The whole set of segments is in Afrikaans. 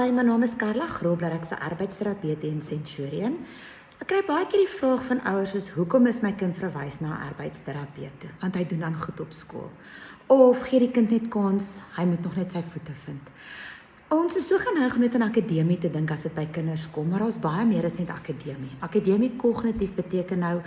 Hi, my naam is Carla Grobler, ek's 'n arbeidsterapeut in Centurion. Ek kry baie keer die vraag van ouers soos hoekom is my kind verwys na 'n arbeidsterapeut toe? Want hy doen dan goed op skool. Of gee die kind net kans, hy moet nog net sy voete vind. Ons is so geneig om net aan akademie te dink as dit by kinders kom, maar daar's baie meer as net akademie. Akademie kognitief beteken nou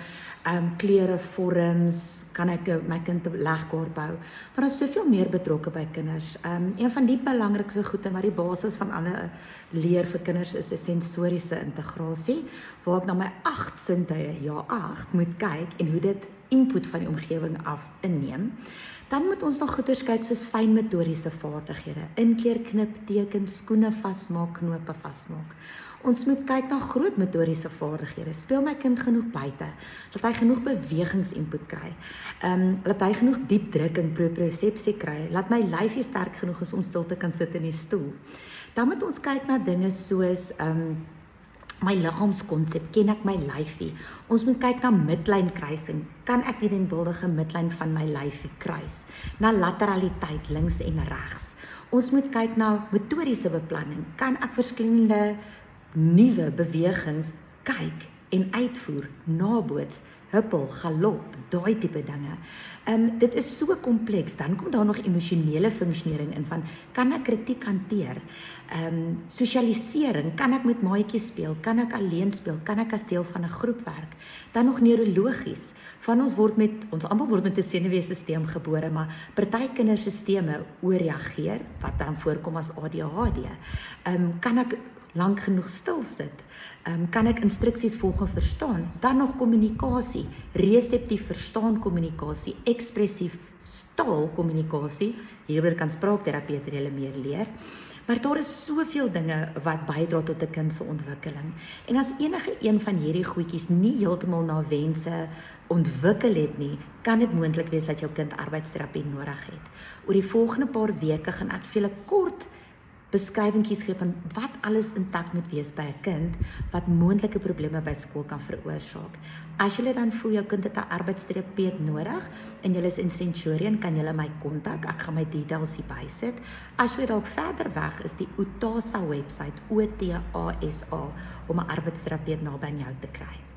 kleure, vorms, kan ek my kind 'n legkaart bou, maar daar's soveel meer betrokke by kinders. Een van die belangrikste goede wat die basis van alle leer vir kinders is 'n sensoriese integrasie, waar ek na my 8 sintuie, ja 8, moet kyk en hoe dit input van die omgewing af inneem. Dan moet ons nog goeders kyk soos fynmotoriese vaardighede, inkleer, knip, teken, skoene vasmaak, knope vasmaak. Ons moet kyk na groot motoriese vaardighede. Speel my kind genoeg buite? Laat hy genoeg bewegingsinput kry? Laat hy genoeg diep drukking, propriosepsie kry? Laat my lyfie sterk genoeg is om stil te kan sit in die stoel? Dan moet ons kyk na dinge soos my liggaamskonsep, ken ek my lyfie? Ons moet kyk na midlyn kruising. Kan ek die denkbeeldige midlyn van my lyfie kruis? Na lateraliteit, links en regs. Ons moet kyk na motoriese beplanning. Kan ek verskillende nuwe bewegings kyk en uitvoer, naboots, huppel, galop, daai tipe dinge. Dit is so kompleks. Dan kom daar nog emosionele funksionering in van, kan ek kritiek hanteer? Sosialisering, kan ek met maatjies speel? Kan ek alleen speel? Kan ek as deel van 'n groep werk? Dan nog neurologies. Ons almal word met 'n senuweestelsel gebore, maar party kinders se stelsels ooreageer, wat dan voorkom as ADHD. Kan ek lank genoeg stil sit? Kan ek instruksies volg en verstaan? Dan nog kommunikasie, reseptief verstaan kommunikasie, ekspressief staal kommunikasie, hieroor kan spraakterapeute julle meer leer. Maar daar is soveel dinge wat bydra tot 'n kind se ontwikkeling. En as enige een van hierdie goedjies nie heeltemal na wense ontwikkel het nie, kan dit moontlik wees dat jou kind arbeidsterapie nodig het. Oor die volgende paar weke gaan ek vir julle kort beskrywingkies gee van wat alles intak moet wees by 'n kind wat moontlike probleme by skool kan veroorsaak. As julle dan voel jou kind het 'n arbeidsterapeut nodig en julle is in Centurion, kan julle my kontak. Ek gaan my details hier bysit. As julle dalk verder weg is, die OTASA website, OTASA, om 'n arbeidsterapeut naby aan jou te kry.